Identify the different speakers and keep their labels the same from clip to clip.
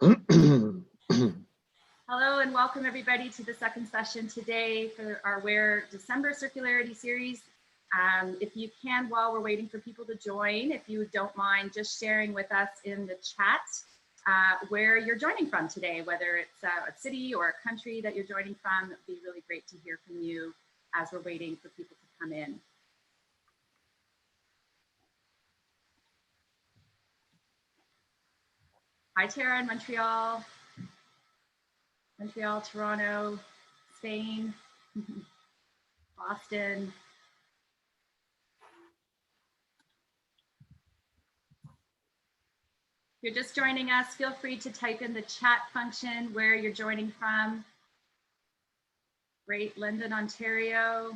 Speaker 1: Hello
Speaker 2: and welcome everybody to the second session today for our Wear December Circularity Series. If you can, while we're waiting for people to join, if you don't mind just sharing with us in the chat where you're joining from today, whether it's a city or a country that you're joining from. It'd be really great to hear from you as we're waiting for people to come in. Hi, Tara in Montreal, Toronto, Spain, Boston. If you're just joining us, feel free to type in the chat function where you're joining from. Great, London, Ontario,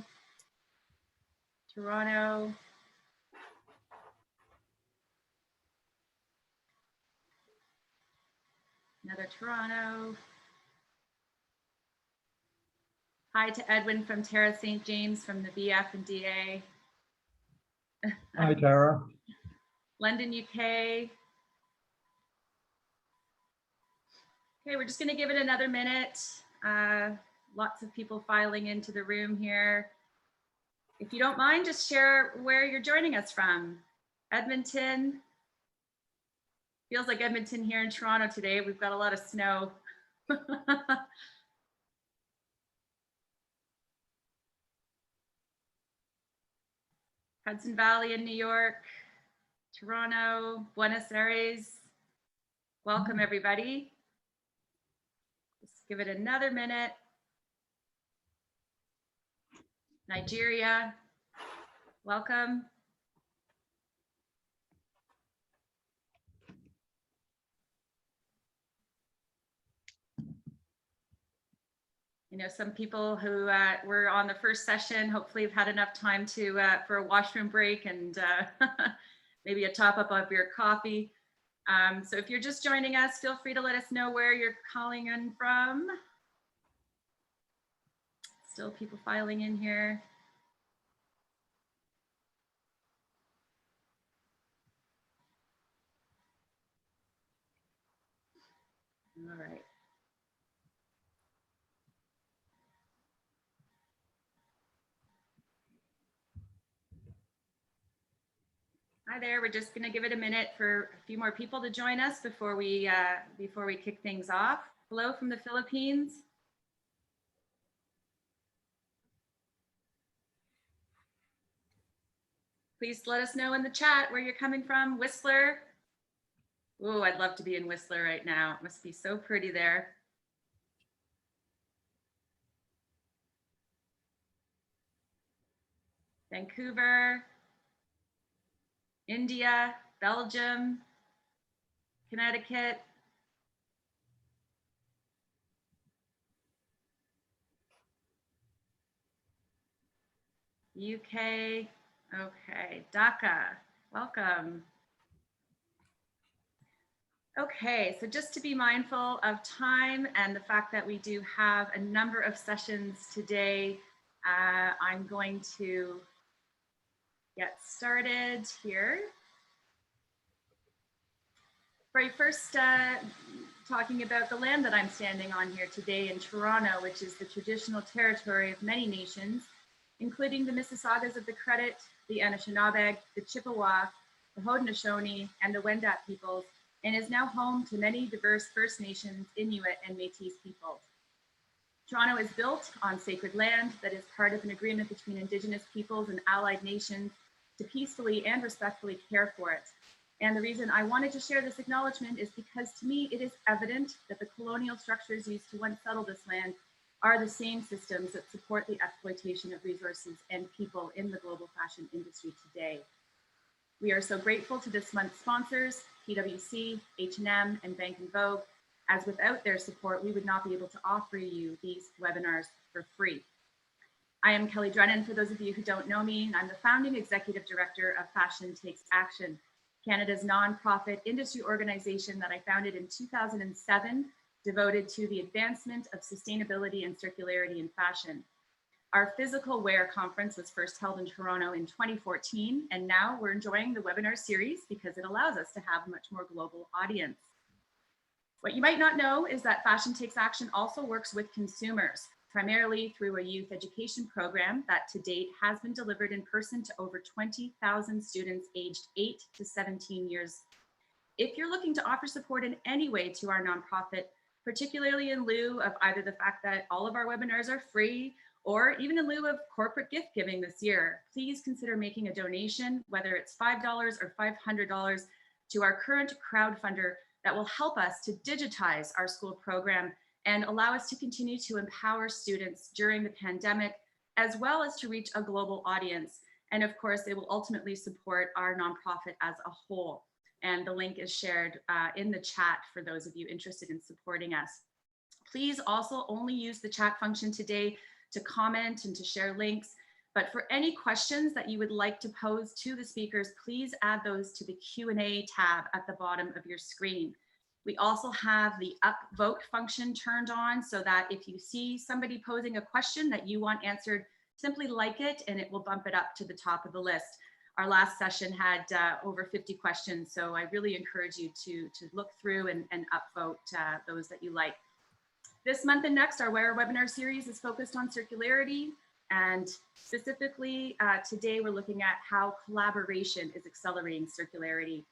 Speaker 2: Toronto. Another Toronto. Hi to Edwin from Tara St. James from the BF and DA.
Speaker 3: Hi, Tara.
Speaker 2: London, UK. Okay, we're just going to give it another minute. Lots of people filing into the room here. If you don't mind, just share where you're joining us from. Edmonton. Feels like Edmonton here in Toronto today. We've got a lot of snow. Hudson Valley in New York, Toronto, Buenos Aires. Welcome everybody. Just give it another minute. Nigeria, welcome. You know, some people who were on the first session hopefully have had enough time to for a washroom break and maybe a top up of your coffee. So if you're just joining us, feel free to let us know where you're calling in from. Still people filing in here. All right. Hi there, we're just gonna give it a minute for a few more people to join us before we kick things off. Hello from the Philippines. Please let us know in the chat where you're coming from. Whistler. Oh, I'd love to be in Whistler right now. It must be so pretty there. Vancouver, India, Belgium, Connecticut. UK, okay, Dhaka, welcome. Okay, so just to be mindful of time and the fact that we do have a number of sessions today, I'm going to get started here. Right, first talking about the land that I'm standing on here today in Toronto, which is the traditional territory of many nations, including the Mississaugas of the Credit, the Anishinaabe, the Chippewa, the Haudenosaunee, and the Wendat peoples, and is now home to many diverse First Nations, Inuit, and Métis peoples. Toronto is built on sacred land that is part of an agreement between Indigenous peoples and allied nations to peacefully and respectfully care for it. And the reason I wanted to share this acknowledgement is because to me, it is evident that the colonial structures used to once settle this land are the same systems that support the exploitation of resources and people in the global fashion industry today. We are so grateful to this month's sponsors, PwC, H&M, and Bank & Vogue, as without their support, we would not be able to offer you these webinars for free. I am Kelly Drennan, for those of you who don't know me, and I'm the founding executive director of Fashion Takes Action, Canada's nonprofit industry organization that I founded in 2007, devoted to the advancement of sustainability and circularity in fashion. Our physical wear conference was first held in Toronto in 2014, and now we're enjoying the webinar series because it allows us to have a much more global audience. What you might not know is that Fashion Takes Action also works with consumers, primarily through a youth education program that to date has been delivered in person to over 20,000 students aged 8 to 17 years. If you're looking to offer support in any way to our nonprofit, particularly in lieu of either the fact that all of our webinars are free or even in lieu of corporate gift giving this year, please consider making a donation, whether it's $5 or $500, to our current crowdfunder that will help us to digitize our school program and allow us to continue to empower students during the pandemic, as well as to reach a global audience. And of course, it will ultimately support our nonprofit as a whole. And the link is shared in the chat for those of you interested in supporting us. Please also only use the chat function today to comment and to share links. But for any questions that you would like to pose to the speakers, please add those to the Q&A tab at the bottom of your screen. We also have the upvote function turned on so that if you see somebody posing a question that you want answered, simply like it and it will bump it up to the top of the list. Our last session had over 50 questions, so I really encourage you to look through and upvote those that you like. This month and next, our webinar series is focused on circularity, and specifically today we're looking at how collaboration is accelerating circularity.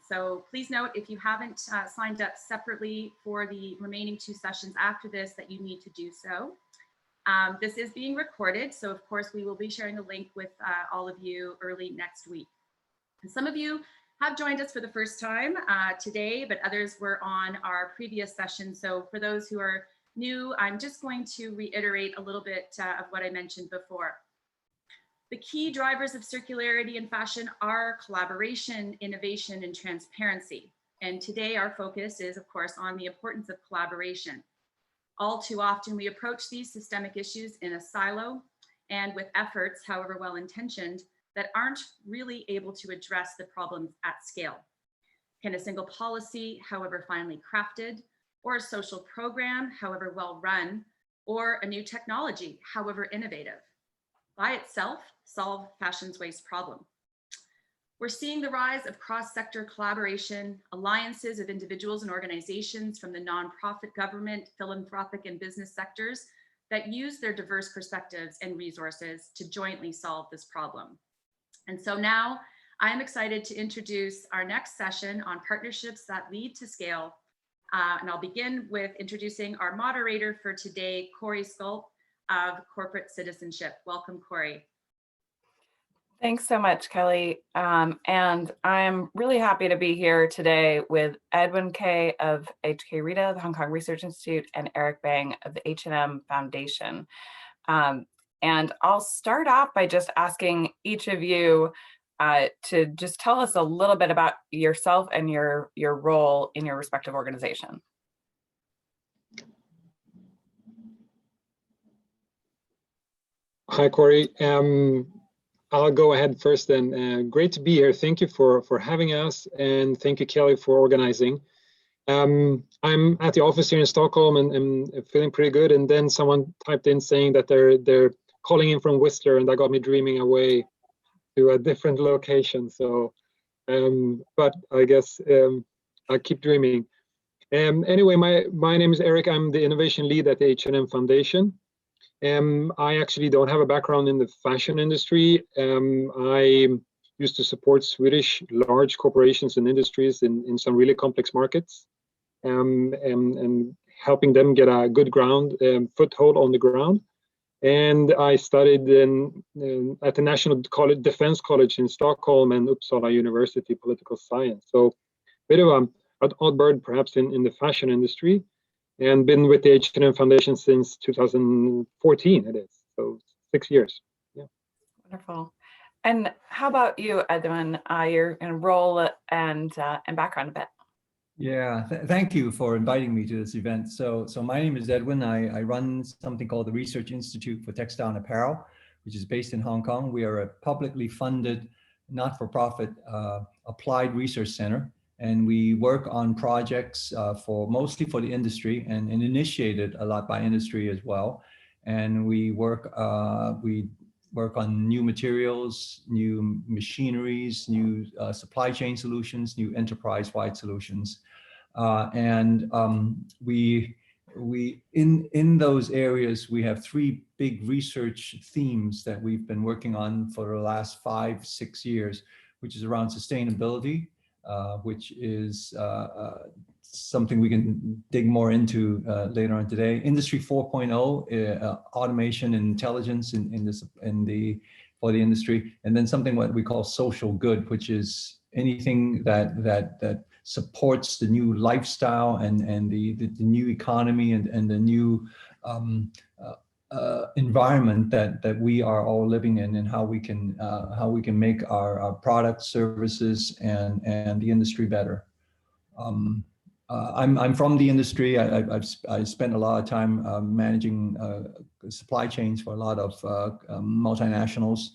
Speaker 2: So please note, if you haven't signed up separately for the remaining 2 sessions after this, that you need to do so. This is being recorded, so of course we will be sharing a link with all of you early next week. And some of you have joined us for the first time today, but others were on our previous session. So for those who are new, I'm just going to reiterate a little bit of what I mentioned before. The key drivers of circularity in fashion are collaboration, innovation, and transparency. And today our focus is, of course, on the importance of collaboration. All too often we approach these systemic issues in a silo and with efforts, however well-intentioned, that aren't really able to address the problems at scale. Can a single policy, however finely crafted, or a social program, however well run, or a new technology, however innovative, by itself solve fashion's waste problem? We're seeing the rise of cross-sector collaboration, alliances of individuals and organizations from the nonprofit, government, philanthropic, and business sectors that use their diverse perspectives and resources to jointly solve this problem. And so now I'm excited to introduce our next session on partnerships that lead to scale. And I'll begin with introducing our moderator for today, Corey Sculpt of Corporate Citizenship. Welcome, Corey.
Speaker 1: Thanks so much, Kelly. And I'm really happy to be here today with Edwin K. of HKritas, the Hong Kong Research Institute, and Eric Bang of the H&M Foundation. And I'll start off by just asking each of you to just tell us a little bit about yourself and your role in your respective organization.
Speaker 4: Hi, Corey. I'll go ahead first then. Great to be here. Thank you for having us, and thank you, Kelly, for organizing. I'm at the office here in Stockholm and feeling pretty good. And then someone typed in saying that they're calling in from Whistler, and that got me dreaming away to a different location. So, but I guess I'll keep dreaming. Anyway, my name is Eric. I'm the innovation lead at the H&M Foundation. I actually don't have a background in the fashion industry. I used to support Swedish large corporations and industries in some really complex markets, and helping them get a good foothold on the ground. And I studied at the National Defense College in Stockholm and Uppsala University political science. So a bit of an odd bird perhaps in the fashion industry, and been with the H&M Foundation since 2014 it is, so 6 years. Yeah.
Speaker 1: Wonderful. And how about you, Edwin, your role and background a bit?
Speaker 3: Yeah, thank you for inviting me to this event. So my name is Edwin. I run something called the Research Institute for Textile and Apparel, which is based in Hong Kong. We are a publicly funded, not-for-profit applied research center, and we work on projects mostly for the industry and initiated a lot by industry as well. And we work on new materials, new machineries, new supply chain solutions, new enterprise-wide solutions. We in those areas, we have three big research themes that we've been working on for the last 5-6 years, which is around sustainability, which is something we can dig more into later on today. Industry 4.0, automation and intelligence for the industry, and then something what we call social good, which is anything that supports the new lifestyle and the new economy and the new environment that we are all living in, and how we can make our products, services, and the industry better. I'm from the industry. I spent a lot of time managing supply chains for a lot of multinationals.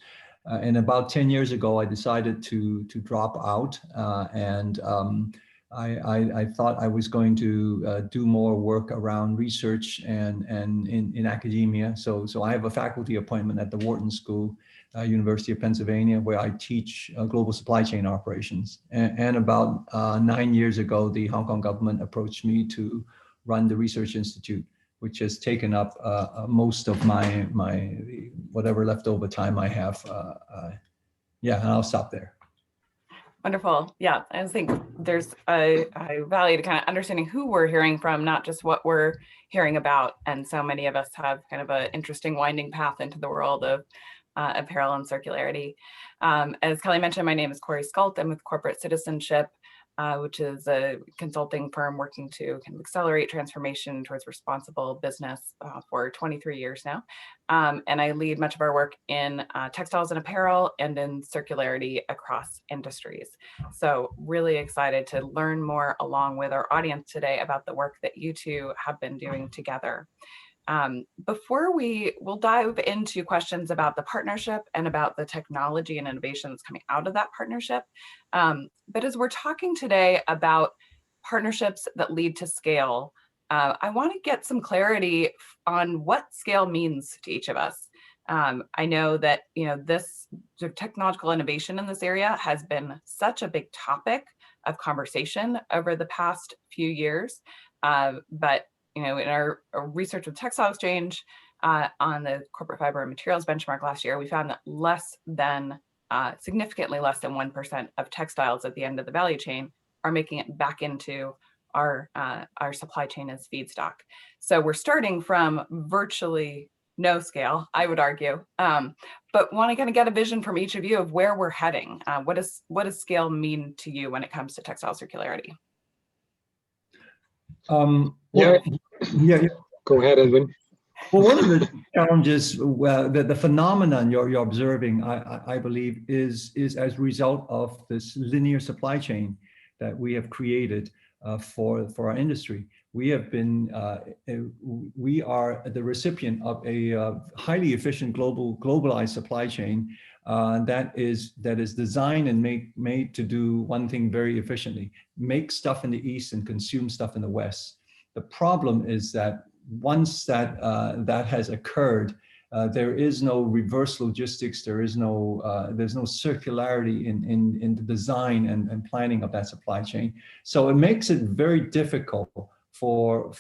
Speaker 3: And about 10 years ago, I decided to drop out, and I thought I was going to do more work around research and in academia. So I have a faculty appointment at the Wharton School, University of Pennsylvania, where I teach global supply chain operations. And about 9 years ago, the Hong Kong government approached me to run the Research Institute, which has taken up most of my whatever leftover time I have. Yeah, and I'll stop there.
Speaker 1: Wonderful. Yeah, I think there's a value to kind of understanding who we're hearing from, not just what we're hearing about. And so many of us have kind of an interesting winding path into the world of apparel and circularity. As Kelly mentioned, my name is Corey Sculpt. I'm with Corporate Citizenship, which is a consulting firm working to kind of accelerate transformation towards responsible business for 23 years now. And I lead much of our work in textiles and apparel and in circularity across industries. So really excited to learn more along with our audience today about the work that you two have been doing together. Before we'll dive into questions about the partnership and about the technology and innovation that's coming out of that partnership. But as we're talking today about partnerships that lead to scale, I want to get some clarity on what scale means to each of us. I know that this technological innovation in this area has been such a big topic of conversation over the past few years, but in our research with Textile Exchange on the corporate fiber and materials benchmark last year, we found that significantly less than 1% of textiles at the end of the value chain are making it back into our supply chain as feedstock. So we're starting from virtually no scale, I would argue, but want to kind of get a vision from each of you of where we're heading. What does scale mean to you when it comes to textile circularity?
Speaker 4: Yeah. Go ahead, Edwin.
Speaker 3: Well, one of the challenges, the phenomenon you're observing, I believe, is as a result of this linear supply chain that we have created for our industry. We are the recipient of a highly efficient globalized supply chain that is designed and made to do one thing very efficiently: make stuff in the East and consume stuff in the West. The problem is that once that has occurred, there is no reverse logistics. There's no circularity in the design and planning of that supply chain. So it makes it very difficult for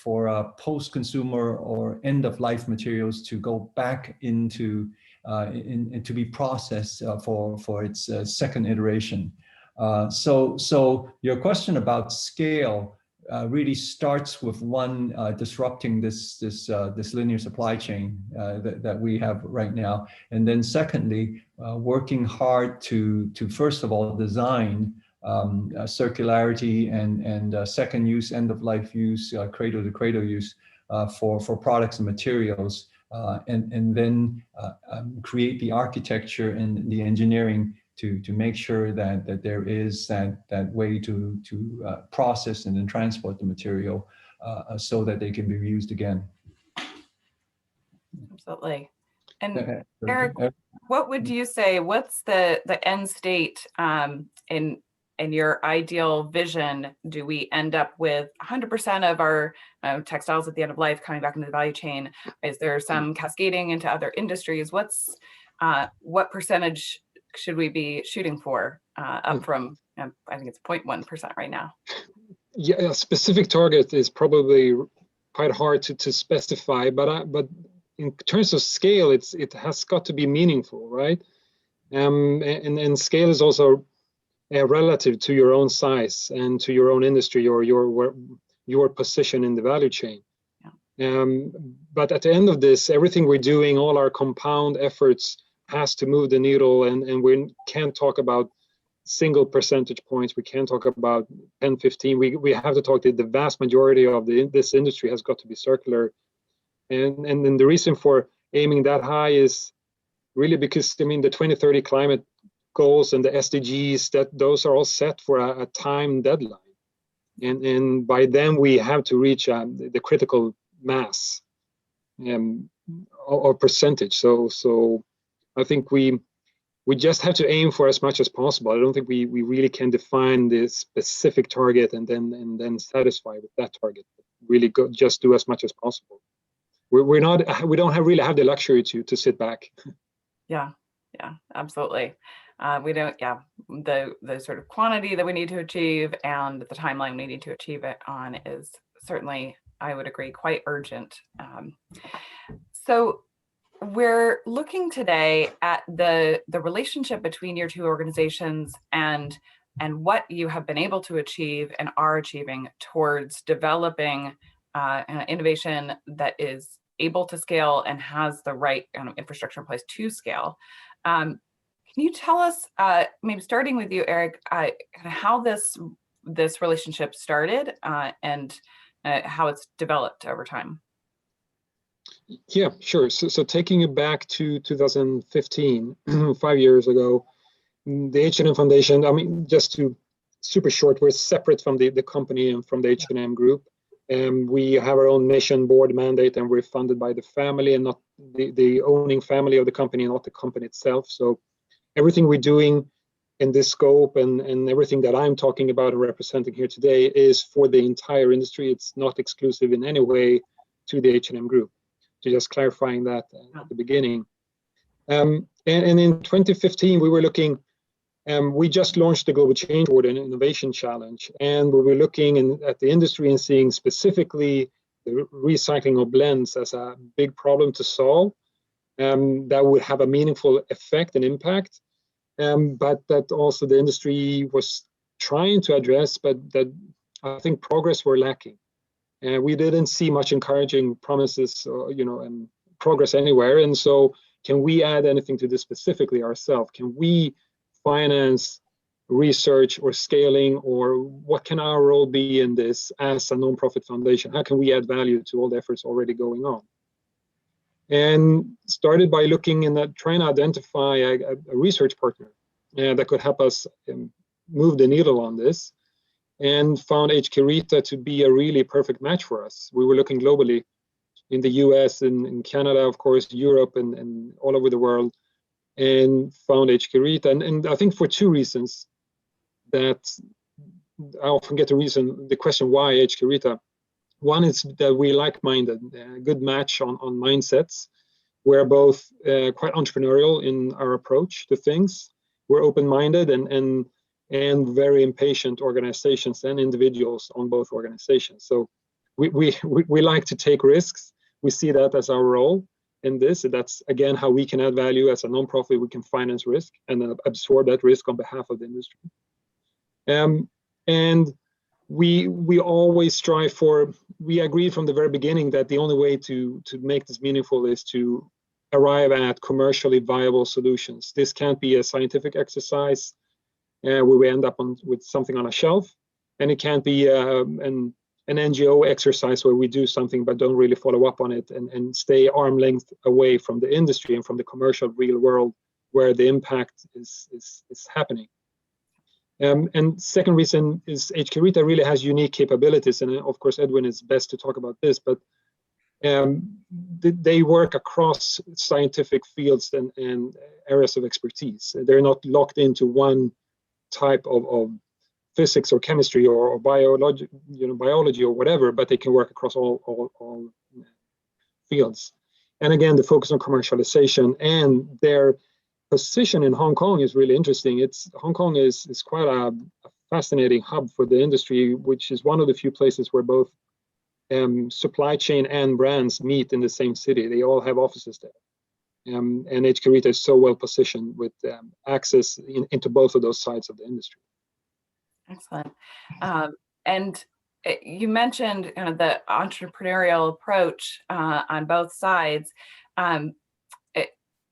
Speaker 3: post-consumer or end-of-life materials to go back into to be processed for its second iteration. So your question about scale really starts with one, disrupting this linear supply chain that we have right now, and then secondly, working hard to first of all design circularity and second use, end of life use, cradle to cradle use for products and materials, and then create the architecture and the engineering to make sure that there is that way to process and then transport the material so that they can be reused again.
Speaker 1: Absolutely. And Eric, what would you say, what's the end state in your ideal vision? Do we end up with 100% of our textiles at the end of life coming back into the value chain? Is there some cascading into other industries? What percentage should we be shooting for, up from, I think it's 0.1% right now?
Speaker 4: Yeah, a specific target is probably quite hard to specify, but in terms of scale, it has got to be meaningful, right? And scale is also relative to your own size and to your own industry or your position in the value chain. Yeah. But at the end of this, everything we're doing, all our compound efforts has to move the needle, and we can't talk about single percentage points. We can't talk about 10, 15. We have to talk that the vast majority of this industry has got to be circular. And the reason for aiming that high is really because, I mean, the 2030 climate goals and the SDGs, that those are all set for a time deadline. And by then we have to reach the critical mass or percentage. So I think we just have to aim for as much as possible. I don't think we really can define the specific target and then satisfy with that target. Really just do as much as possible. We don't really have the luxury to sit back.
Speaker 1: Yeah, absolutely. We don't, the sort of quantity that we need to achieve and the timeline we need to achieve it on is certainly, I would agree, quite urgent. So we're looking today at the relationship between your two organizations and what you have been able to achieve and are achieving towards developing innovation that is able to scale and has the right kind of infrastructure in place to scale. Can you tell us, maybe starting with you, Eric, how this relationship started and how it's developed over time?
Speaker 4: Yeah, sure. So taking it back to 2015, 5 years ago, the H&M Foundation, I mean, just to super short, we're separate from the company and from the H&M group. We have our own mission, board mandate, and we're funded by the family and not the owning family of the company, not the company itself. So everything we're doing in this scope and everything that I'm talking about and representing here today is for the entire industry. It's not exclusive in any way to the H&M group. So just clarifying that at the beginning. And in 2015, we were looking, we just launched the Global Change Board and Innovation Challenge, and we were looking at the industry and seeing specifically the recycling of blends as a big problem to solve that would have a meaningful effect and impact, but that also the industry was trying to address, but that I think progress were lacking. We didn't see much encouraging promises, and progress anywhere. And so, can we add anything to this specifically ourselves? Can we finance research or scaling, or what can our role be in this as a nonprofit foundation? How can we add value to all the efforts already going on? And started by looking and trying to identify a research partner that could help us move the needle on this, and found HKritas to be a really perfect match for us. We were looking globally in the US and in Canada, of course, Europe and all over the world, and found HKritas. And I think for two reasons that I often get the question why HKritas. One is that we like-minded, a good match on mindsets. We're both quite entrepreneurial in our approach to things. We're open-minded and very impatient organizations and individuals on both organizations. So we like to take risks. We see that as our role in this. That's, again, how we can add value as a nonprofit. We can finance risk and absorb that risk on behalf of the industry. And we always strive for, we agreed from the very beginning that the only way to make this meaningful is to arrive at commercially viable solutions. This can't be a scientific exercise where we end up with something on a shelf, and it can't be an NGO exercise where we do something but don't really follow up on it and stay arm length away from the industry and from the commercial real world where the impact is happening. And second reason is HKritas really has unique capabilities, and of course Edwin is best to talk about this, but they work across scientific fields and areas of expertise. They're not locked into one type of physics or chemistry or biology, biology or whatever, but they can work across all fields. And again, the focus on commercialization and their position in Hong Kong is really interesting. Hong Kong is quite a fascinating hub for the industry, which is one of the few places where both supply chain and brands meet in the same city. They all have offices there. And HKritas is so well positioned with access into both of those sides of the industry.
Speaker 1: Excellent. And you mentioned kind of the entrepreneurial approach on both sides.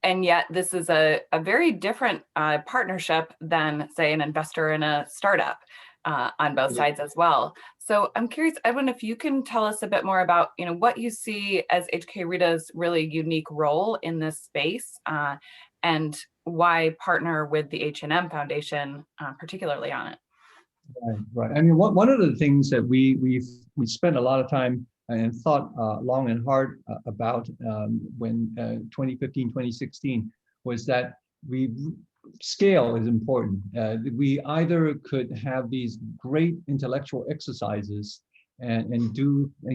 Speaker 1: And yet this is a very different partnership than, say, an investor in a startup on both sides as well. So I'm curious, Edwin, if you can tell us a bit more about what you see as HKritas' really unique role in this space, and why partner with the H&M Foundation particularly on it.
Speaker 3: Right. I mean, one of the things that we spent a lot of time and thought long and hard about when 2015, 2016 was that scale is important. We either could have these great intellectual exercises and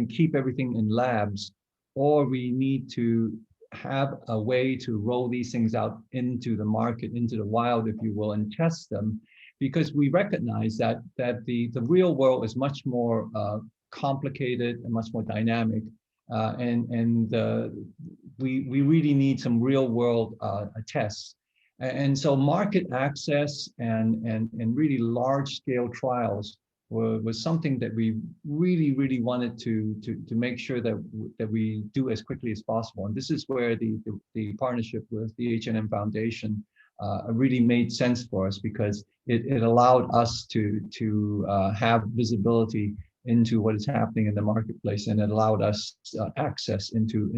Speaker 3: keep everything in labs, or we need to have a way to roll these things out into the market, into the wild, if you will, and test them. Because we recognize that the real world is much more complicated and much more dynamic, and we really need some real world tests. And so market access and really large scale trials was something that we really wanted to make sure that we do as quickly as possible. And this is where the partnership with the H&M Foundation really made sense for us, because it allowed us to have visibility into what is happening in the marketplace, and it allowed us access into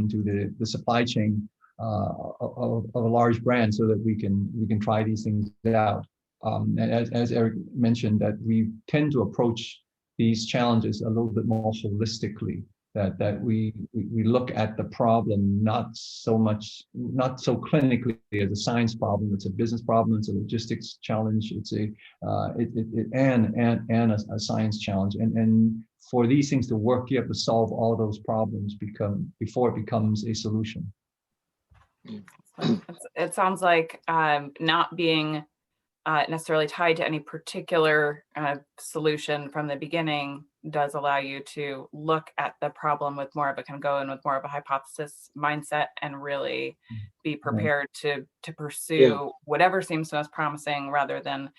Speaker 3: the supply chain of a large brand, so that we can try these things out. And as Eric mentioned, that we tend to approach these challenges a little bit more holistically. That we look at the problem not so clinically as a science problem. It's a business problem. It's a logistics challenge. It's a science challenge. And for these things to work, you have to solve all those problems before it becomes a solution.
Speaker 1: It sounds like not being necessarily tied to any particular solution from the beginning does allow you to look at the problem with more of a more of a hypothesis mindset, and really be prepared to pursue whatever seems most promising, rather than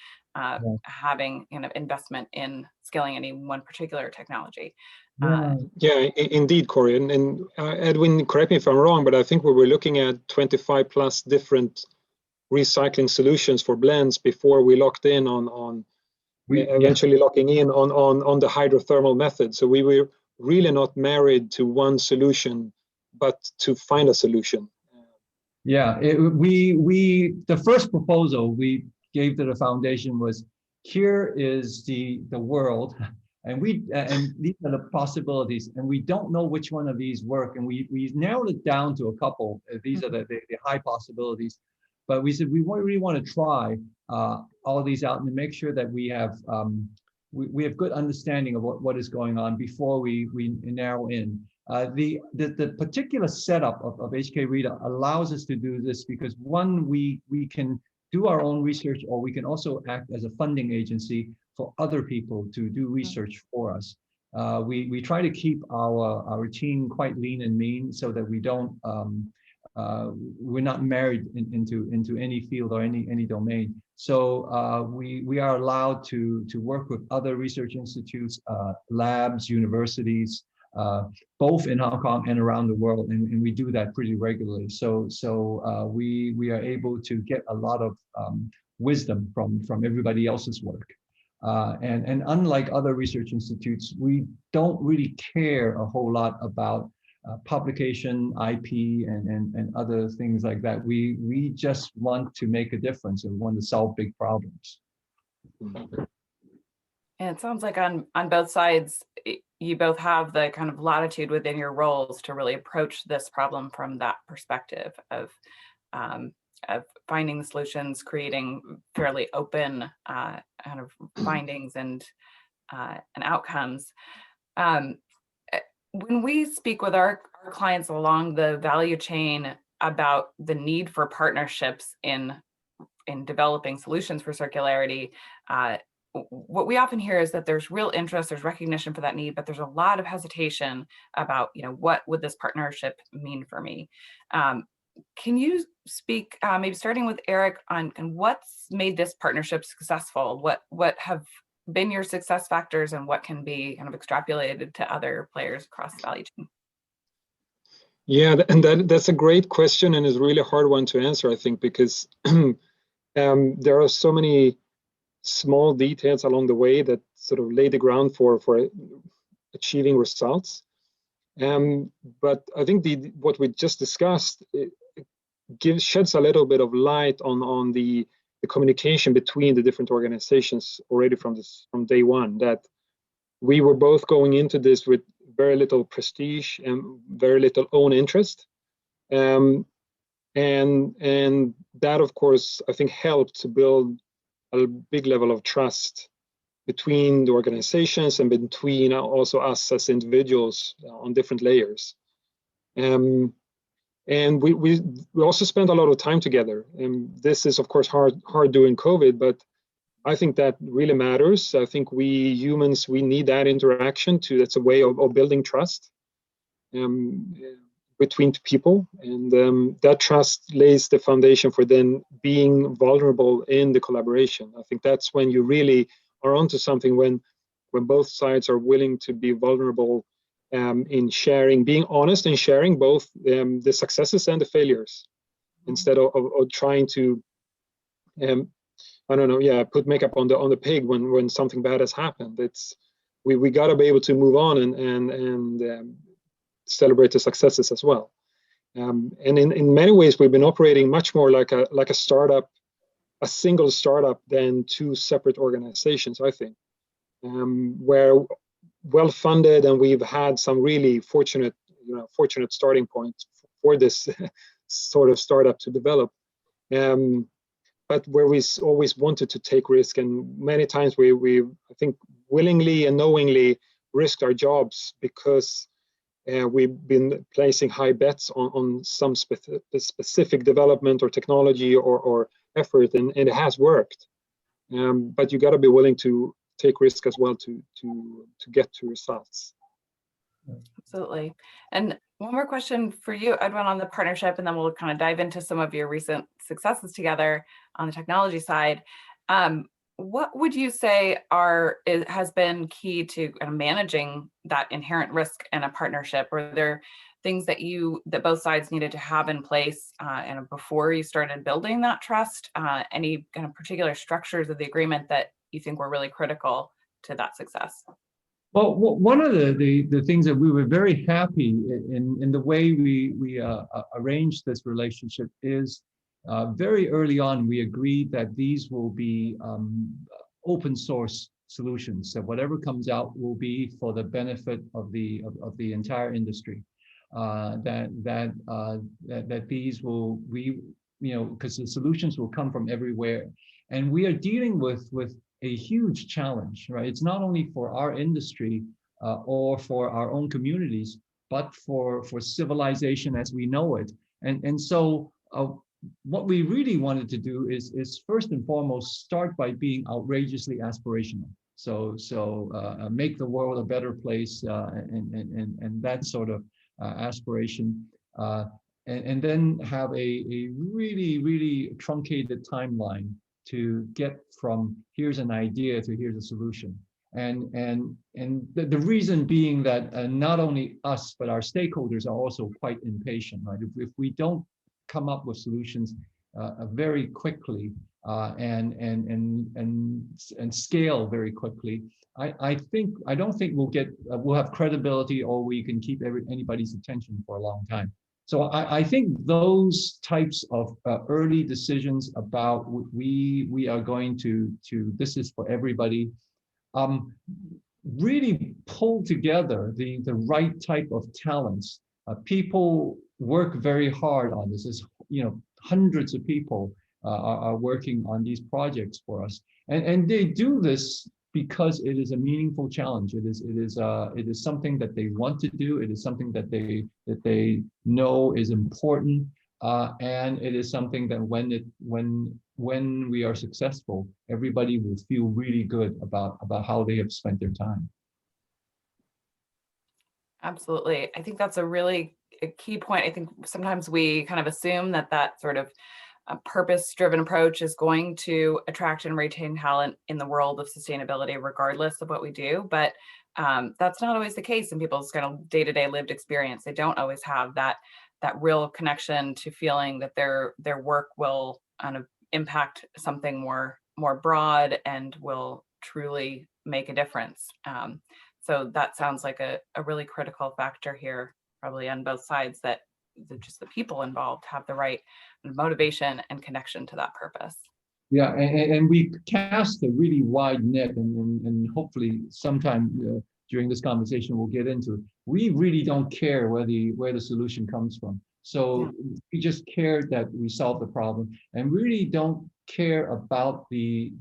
Speaker 1: having investment in scaling any one particular technology.
Speaker 4: Indeed, Corey. And Edwin, correct me if I'm wrong, but I think we were looking at 25 plus different recycling solutions for blends before we locked in on eventually locking in on the hydrothermal method. So we were really not married to one solution, but to find a solution.
Speaker 3: The first proposal we gave to the foundation was, here is the world, and these are the possibilities, and we don't know which one of these work, and we narrowed it down to a couple. These are the high possibilities. But we said we really want to try all these out and make sure that we have good understanding of what is going on before we narrow in. The particular setup of HKritas allows us to do this because, one, we can do our own research, or we can also act as a funding agency for other people to do research for us. We try to keep our team quite lean and mean, so that we don't we're not married into any field or any domain. So we are allowed to work with other research institutes, labs, universities, both in Hong Kong and around the world, and we do that pretty regularly. So we are able to get a lot of wisdom from everybody else's work. And unlike other research institutes, we don't really care a whole lot about publication, IP, and other things like that. We just want to make a difference and want to solve big problems.
Speaker 1: And it sounds like on both sides, you both have the kind of latitude within your roles to really approach this problem from that perspective of finding solutions, creating fairly open kind of findings and outcomes. When we speak with our clients along the value chain about the need for partnerships in developing solutions for circularity, what we often hear is that there's real interest, there's recognition for that need, but there's a lot of hesitation about, what would this partnership mean for me? Can you speak, maybe starting with Eric, on what's made this partnership successful? What have been your success factors, and what can be kind of extrapolated to other players across the value chain?
Speaker 4: Yeah, and that's a great question, and is really a hard one to answer, I think, because there are so many small details along the way that sort of lay the ground for achieving results. But I think what we just discussed sheds a little bit of light on the communication between the different organizations already from day one. That we were both going into this with very little prestige and very little own interest, and that, of course, I think helped to build a big level of trust between the organizations and between also us as individuals on different layers. And we also spent a lot of time together. And this is, of course, hard during COVID, but I think that really matters. I think we humans, we need that interaction that's a way of building trust between people. And that trust lays the foundation for then being vulnerable in the collaboration. I think that's when you really are onto something, when both sides are willing to be vulnerable in sharing, being honest and sharing both the successes and the failures, instead of trying to I don't know, yeah, put makeup on the pig when something bad has happened. We got to be able to move on and celebrate the successes as well. And in many ways, we've been operating much more like a startup, a single startup, than two separate organizations, I think, where well funded, and we've had some really fortunate starting points for this sort of startup to develop. But where we always wanted to take risk, and many times we I think willingly and knowingly risked our jobs because we've been placing high bets on some specific development or technology or effort, and it has worked. But you got to be willing to take risk as well to get to results.
Speaker 1: Absolutely. And one more question for you, Edwin, on the partnership, and then we'll kind of dive into some of your recent successes together on the technology side. What would you say has been key to managing that inherent risk in a partnership? Were there things that both sides needed to have in place and before you started building that trust? Any kind of particular structures of the agreement that you think were really critical to that success?
Speaker 3: Well, one of the things that we were very happy in the way we arranged this relationship is very early on, we agreed that these will be open source solutions, that whatever comes out will be for the benefit of the entire industry. That these will because the solutions will come from everywhere, and we are dealing with a huge challenge, right? It's not only for our industry or for our own communities, but for civilization as we know it. And so what we really wanted to do is first and foremost start by being outrageously aspirational. So make the world a better place and that sort of aspiration. And then have a really, really truncated timeline to get from here's an idea to here's a solution. And the reason being that not only us, but our stakeholders are also quite impatient, right? If we don't come up with solutions very quickly and scale very quickly, I don't think we'll have credibility, or we can keep anybody's attention for a long time. So I think those types of early decisions about we are going to this is for everybody, really pull together the right type of talents. People work very hard on this. Hundreds of people are working on these projects for us, and they do this because it is a meaningful challenge. It is something that they want to do. It is something that they know is important, and it is something that when we are successful, everybody will feel really good about how they have spent their time.
Speaker 1: Absolutely. I think that's a key point. I think sometimes we kind of assume that that sort of purpose-driven approach is going to attract and retain talent in the world of sustainability, regardless of what we do. But that's not always the case in people's kind of day-to-day lived experience. They don't always have that real connection to feeling that their work will kind of impact something more broad and will truly make a difference. So that sounds like a really critical factor here, probably on both sides, that just the people involved have the right motivation and connection to that purpose.
Speaker 3: Yeah, and we cast a really wide net, and hopefully sometime during this conversation we'll get into it. We really don't care where the solution comes from. So we just care that we solve the problem, and really don't care about the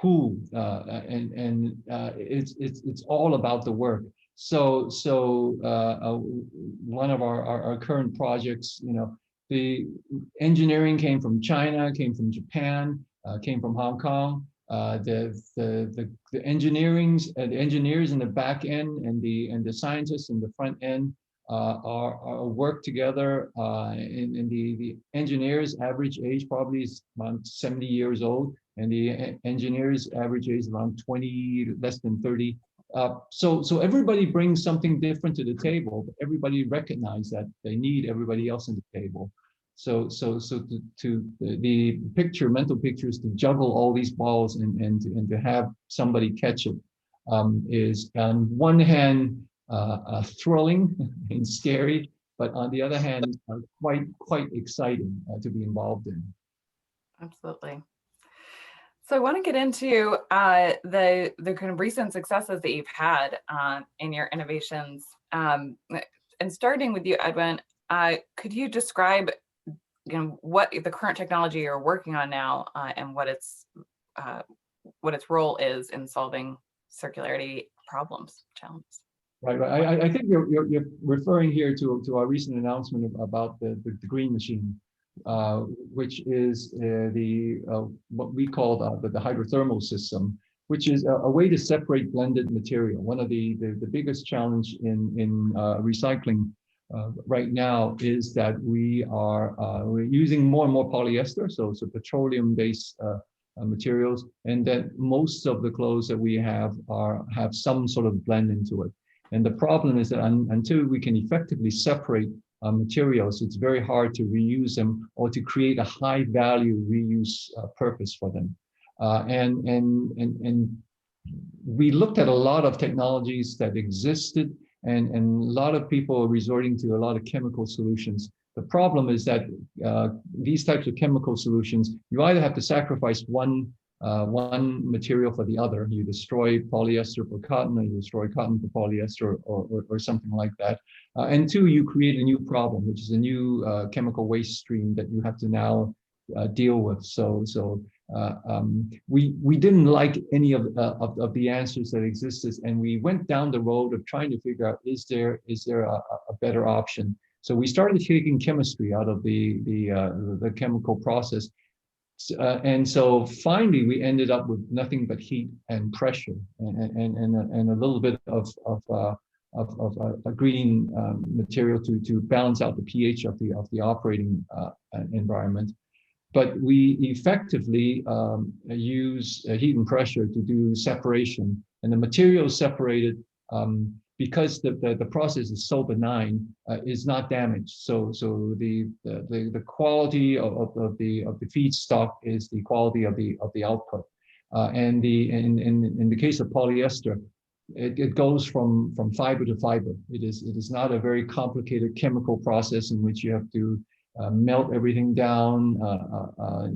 Speaker 3: who, and it's all about the work. So one of our current projects, the engineering came from China, came from Japan, came from Hong Kong. The engineers in the back end and the scientists in the front end are work together. And the engineers' average age probably is around 70 years old, and the engineers' average age is around 20, less than 30. So everybody brings something different to the table, but everybody recognizes that they need everybody else on the table. So to the mental picture is to juggle all these balls and to have somebody catch it is on one hand thrilling and scary, but on the other hand quite exciting to be involved in.
Speaker 1: Absolutely. So I want to get into the kind of recent successes that you've had in your innovations. And starting with you, Edwin, could you describe what the current technology you're working on now and what its role is in solving circularity challenges?
Speaker 3: Right. I think you're referring here to our recent announcement about the green machine, which is what we call the hydrothermal system, which is a way to separate blended material. One of the biggest challenge in recycling right now is that we're using more and more polyester, so petroleum-based materials, and that most of the clothes that we have some sort of blend into it. And the problem is that until we can effectively separate materials, it's very hard to reuse them or to create a high value reuse purpose for them. And we looked at a lot of technologies that existed, and a lot of people are resorting to a lot of chemical solutions. The problem is that these types of chemical solutions, you either have to sacrifice one material for the other. You destroy polyester for cotton, or you destroy cotton for polyester, or something like that. And two, you create a new problem, which is a new chemical waste stream that you have to now deal with. So we didn't like any of the answers that existed, and we went down the road of trying to figure out, is there a better option? So we started taking chemistry out of the chemical process. And so finally, we ended up with nothing but heat and pressure, and a little bit of a green material to balance out the pH of the operating environment. But we effectively use heat and pressure to do separation, and the material separated because the process is so benign, is not damaged. So the quality of the feedstock is the quality of the output. And in the case of polyester, it goes from fiber to fiber. It is not a very complicated chemical process in which you have to melt everything down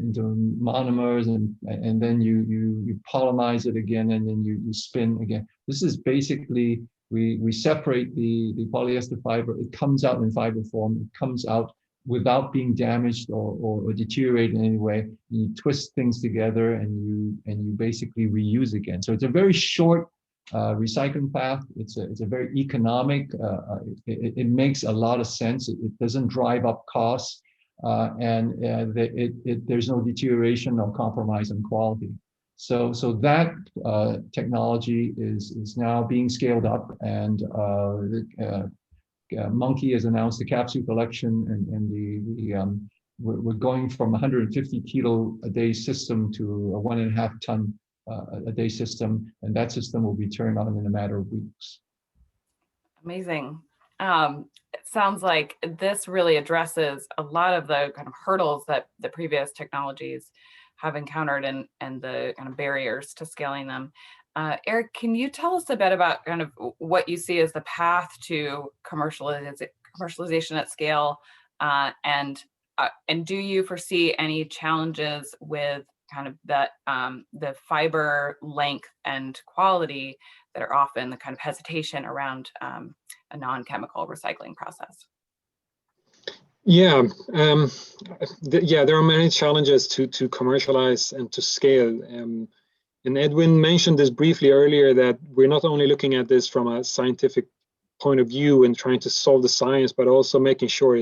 Speaker 3: into monomers, and then you polymerize it again, and then you spin again. This is basically, we separate the polyester fiber. It comes out in fiber form. It comes out without being damaged or deteriorated in any way. You twist things together, and you basically reuse again. So it's a very short recycling path. It's a very economic. It makes a lot of sense. It doesn't drive up costs, and there's no deterioration, no compromise on quality. So that technology is now being scaled up, and Monkey has announced the capsule collection, and we're going from 150 kilo a day system to a 1.5 ton a day system, and that system will be turned on in a matter of weeks.
Speaker 1: Amazing. It sounds like this really addresses a lot of the kind of hurdles that the previous technologies have encountered and the kind of barriers to scaling them. Eric, can you tell us a bit about kind of what you see as the path to commercialization at scale, and do you foresee any challenges with kind of that the fiber length and quality that are often the kind of hesitation around a non-chemical recycling process?
Speaker 4: Yeah, there are many challenges to commercialize and to scale. And Edwin mentioned this briefly earlier, that we're not only looking at this from a scientific point of view and trying to solve the science, but also making sure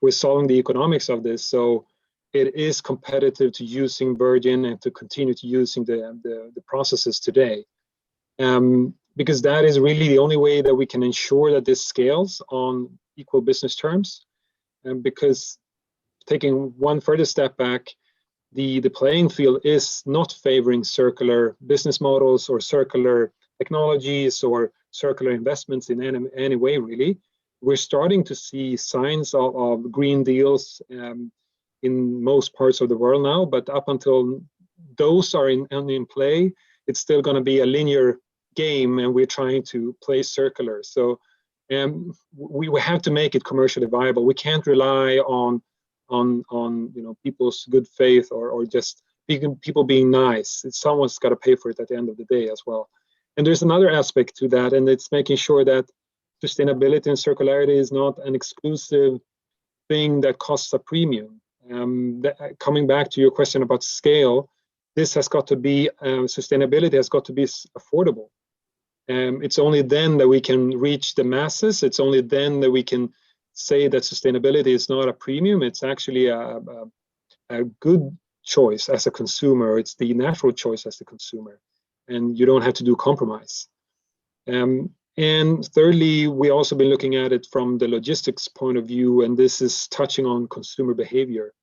Speaker 4: we're solving the economics of this. So it is competitive to using virgin and to continue to using the processes today. Because that is really the only way that we can ensure that this scales on equal business terms. Because taking one further step back, the playing field is not favoring circular business models or circular technologies or circular investments in any way, really. We're starting to see signs of green deals in most parts of the world now, but up until those are in play, it's still going to be a linear game, and we're trying to play circular. So we have to make it commercially viable. We can't rely on people's good faith or just people being nice. Someone's got to pay for it at the end of the day as well. And there's another aspect to that, and it's making sure that sustainability and circularity is not an exclusive thing that costs a premium. Coming back to your question about scale, this has got to be sustainability has got to be affordable. It's only then that we can reach the masses. It's only then that we can say that sustainability is not a premium. It's actually a good choice as a consumer. It's the natural choice as the consumer, and you don't have to do compromise. And thirdly, we also been looking at it from the logistics point of view, and this is touching on consumer behavior,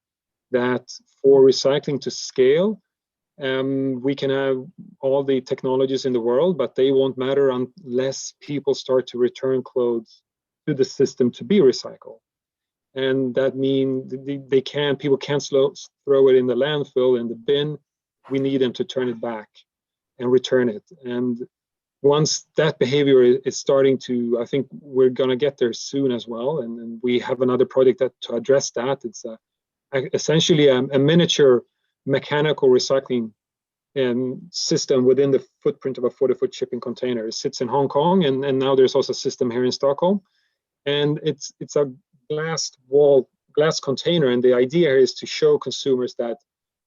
Speaker 4: that for recycling to scale, we can have all the technologies in the world, but they won't matter unless people start to return clothes to the system to be recycled. And that means people can't throw it in the landfill, in the bin. We need them to turn it back and return it. And once that behavior is starting to, I think we're going to get there soon as well. And we have another project to address that. It's essentially a miniature mechanical recycling system within the footprint of a 40-foot shipping container. It sits in Hong Kong, and now there's also a system here in Stockholm. And it's a glass container, and the idea is to show consumers that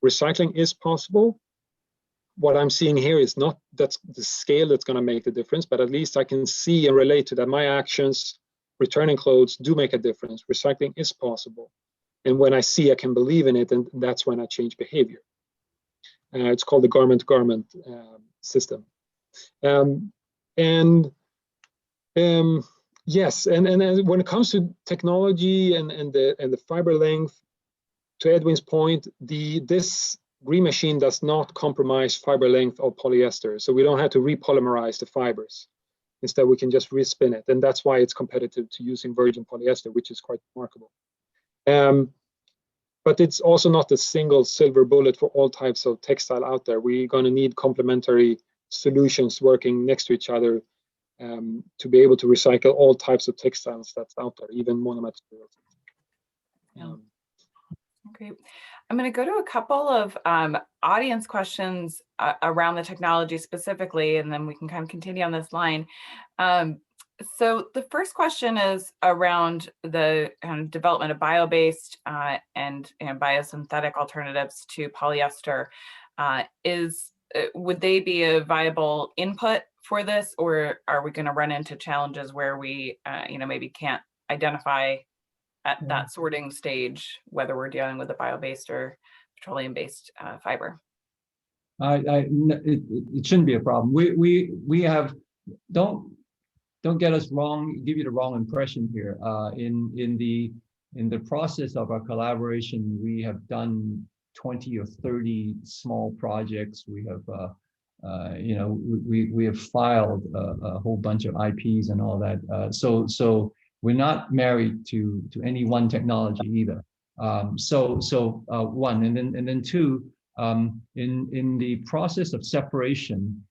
Speaker 4: recycling is possible. What I'm seeing here is not that's the scale that's going to make the difference, but at least I can see and relate to that my actions returning clothes do make a difference. Recycling is possible, and when I see, I can believe in it, and that's when I change behavior. It's called the garment-to-garment system. Yes, and when it comes to technology and the fiber length, to Edwin's point, this green machine does not compromise fiber length of polyester, so we don't have to repolymerize the fibers. Instead, we can just respin it, and that's why it's competitive to using virgin polyester, which is quite remarkable. But it's also not a single silver bullet for all types of textile out there. We're going to need complementary solutions working next to each other to be able to recycle all types of textiles that's out there, even monomaterials.
Speaker 1: Okay, I'm going to go to a couple of audience questions around the technology specifically, and then we can kind of continue on this line. So the first question is around the development of bio-based and biosynthetic alternatives to polyester. Is would they be a viable input for this, or are we going to run into challenges where we, maybe can't identify at that sorting stage whether we're dealing with a bio-based or petroleum-based fiber?
Speaker 3: It shouldn't be a problem. We have, don't get us wrong, give you the wrong impression here. In the process of our collaboration, we have done 20 or 30 small projects. We have we have filed a whole bunch of IPs and all that. So we're not married to any one technology either. One, and then two, in the process of separation,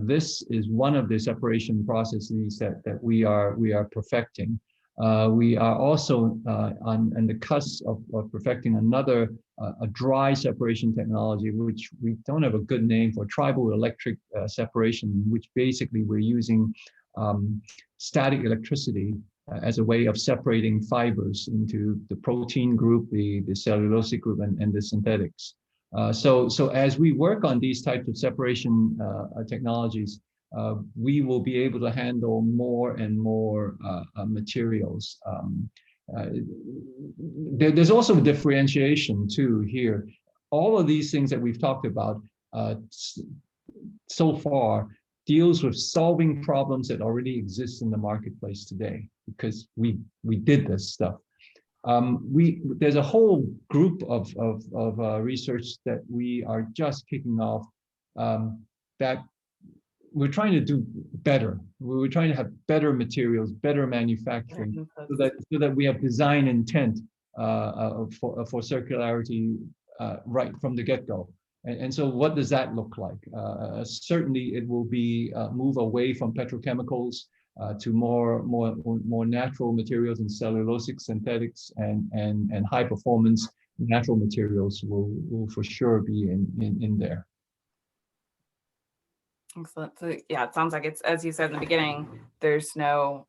Speaker 3: this is one of the separation processes that we are perfecting. We are also on the cusp of perfecting another a dry separation technology, which we don't have a good name for, tribal electric separation, which basically we're using static electricity as a way of separating fibers into the protein group, the cellulosic group, and the synthetics. So as we work on these types of separation technologies, we will be able to handle more and more materials. There's also differentiation too here. All of these things that we've talked about so far deals with solving problems that already exist in the marketplace today, because we did this stuff. There's a whole group of research that we are just kicking off that we're trying to do better. We're trying to have better materials, better manufacturing, so that we have design intent for circularity right from the get-go. And so what does that look like? Certainly it will be move away from petrochemicals to more natural materials, and cellulosic, synthetics, and high performance natural materials will for sure be in there.
Speaker 1: Excellent. So yeah, it sounds like it's, as you said in the beginning, there's no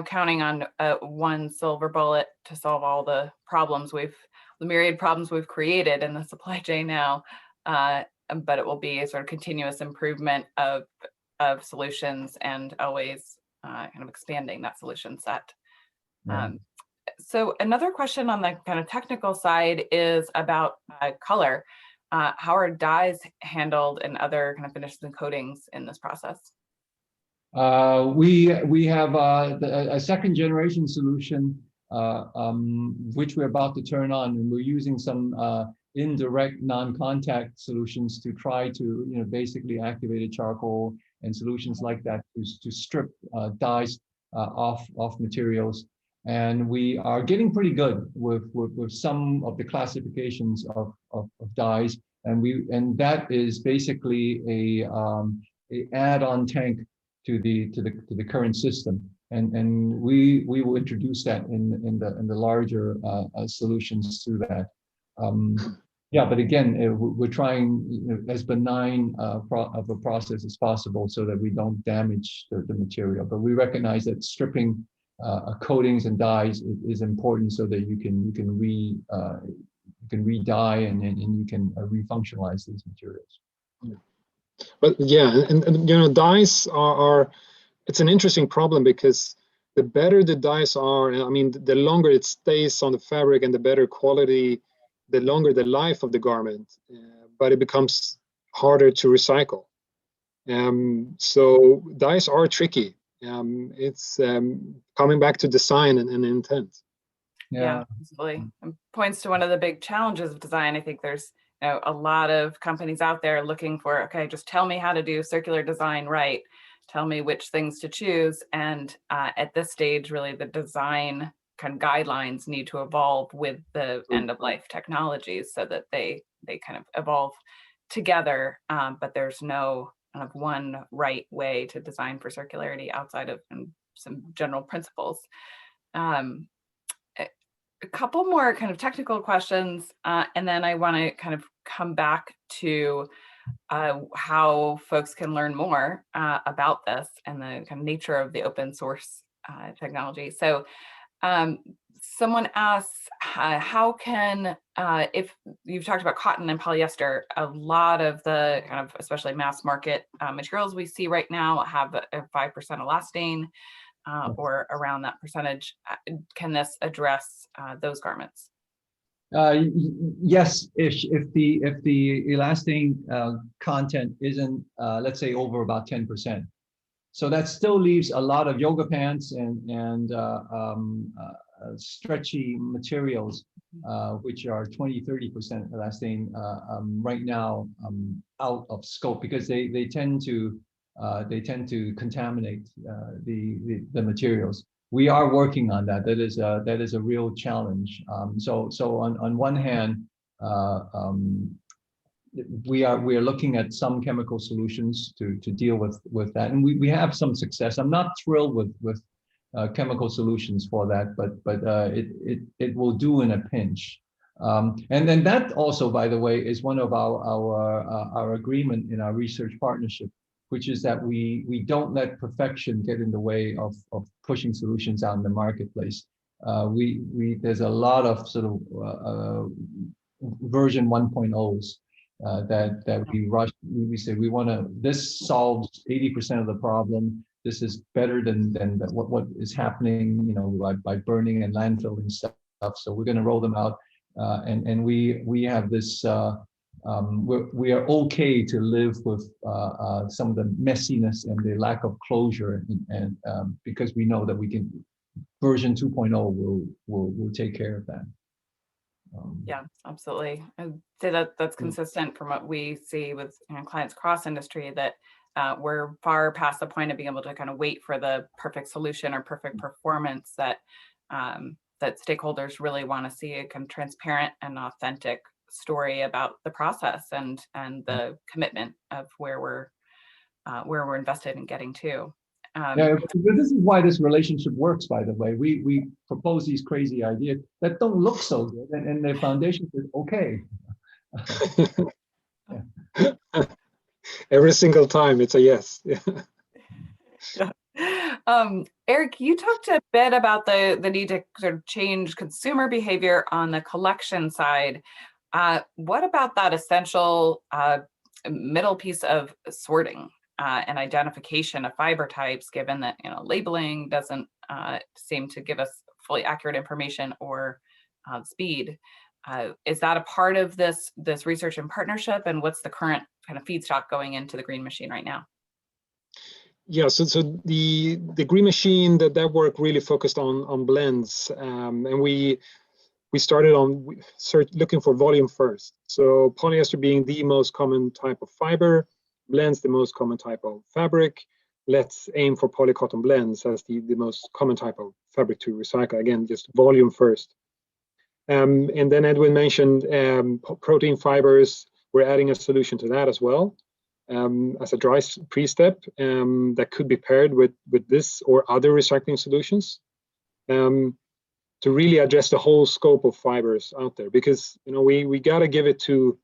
Speaker 1: counting on one silver bullet to solve all the problems the myriad problems we've created in the supply chain now, but it will be a sort of continuous improvement of solutions, and always kind of expanding that solution set.
Speaker 3: Yeah.
Speaker 1: So another question on the kind of technical side is about color. How are dyes handled and other kind of finishes and coatings in this process?
Speaker 3: We have a second generation solution, which we're about to turn on, and we're using some indirect non-contact solutions to try to basically activated charcoal and solutions like that to strip dyes off materials. And we are getting pretty good with some of the classifications of dyes, and that is basically a add-on tank to the current system, and we will introduce that in the larger solutions to that. Yeah, but again, we're trying as benign of a process as possible so that we don't damage the material. But we recognize that stripping coatings and dyes is important so that you can re-dye and you can refunctionalize these materials.
Speaker 4: But yeah, and dyes are it's an interesting problem, because the better the dyes are, I mean, the longer it stays on the fabric and the better quality, the longer the life of the garment, but it becomes harder to recycle. So dyes are tricky. It's coming back to design and intent.
Speaker 1: Yeah, absolutely. And points to one of the big challenges of design. I think there's a lot of companies out there looking for, okay, just tell me how to do circular design right. Tell me which things to choose. And at this stage, really the design kind of guidelines need to evolve with the end of life technologies so that they kind of evolve together. But there's no kind of one right way to design for circularity outside of some general principles. A couple more kind of technical questions, and then I want to kind of come back to how folks can learn more about this and the kind of nature of the open source technology. So Someone asks, how can, if you've talked about cotton and polyester, a lot of the kind of, especially mass market materials we see right now have a 5% elastane or around that percentage. Can this address those garments?
Speaker 3: Yes, if the elastane content isn't, let's say, over about 10%. So that still leaves a lot of yoga pants and stretchy materials, which are 20–30% elastane right now out of scope, because they tend to contaminate the materials. We are working on that. That is a real challenge. So on one hand, we are looking at some chemical solutions to deal with that, and we have some success. I'm not thrilled with chemical solutions for that, but it will do in a pinch. And then that also, by the way, is one of our agreement in our research partnership, which is that we don't let perfection get in the way of pushing solutions out in the marketplace. There's a lot of sort of version 1.0s that we rush. We say we want to. This solves 80% of the problem. This is better than what is happening, you know, by burning and landfilling stuff. So we're going to roll them out, and we have this. We are okay to live with some of the messiness and the lack of closure, and because we know that we can. Version 2.0 will take care of that.
Speaker 1: Yeah, absolutely. I'd say that's consistent from what we see with clients across industry, that we're far past the point of being able to kind of wait for the perfect solution or perfect performance, that that stakeholders really want to see a kind of transparent and authentic story about the process and the commitment of where we're invested in getting to.
Speaker 3: Yeah, this is why this relationship works, by the way. We propose these crazy ideas that don't look so good, and the foundation is okay.
Speaker 4: Yeah. Every single time it's a yes.
Speaker 1: Yeah. Eric, you talked a bit about the need to sort of change consumer behavior on the collection side. What about that essential middle piece of sorting and identification of fiber types, given that labeling doesn't seem to give us fully accurate information or speed? Is that a part of this research and partnership, and what's the current kind of feedstock going into the green machine right now?
Speaker 4: Yeah, so the green machine, that work really focused on blends, and we started on looking for volume first. So polyester being the most common type of fiber, blends the most common type of fabric. Let's aim for polycotton blends as the most common type of fabric to recycle. Again, just volume first. And then Edwin mentioned protein fibers. We're adding a solution to that as well, as a dry pre-step that could be paired with this or other recycling solutions, to really address the whole scope of fibers out there. Because we got to give it to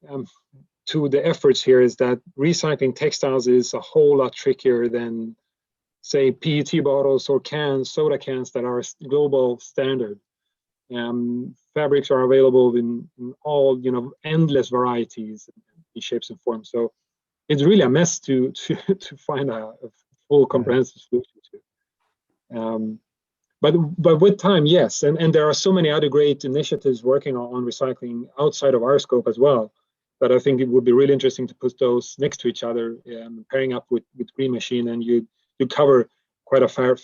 Speaker 4: the efforts here, is that recycling textiles is a whole lot trickier than, say, PET bottles or cans, soda cans that are global standard. Fabrics are available in all endless varieties, in shapes and forms. So it's really a mess to find a full comprehensive solution to. But with time, yes, and there are so many other great initiatives working on recycling outside of our scope as well, that I think it would be really interesting to put those next to each other, pairing up with Green Machine, and you cover quite a fair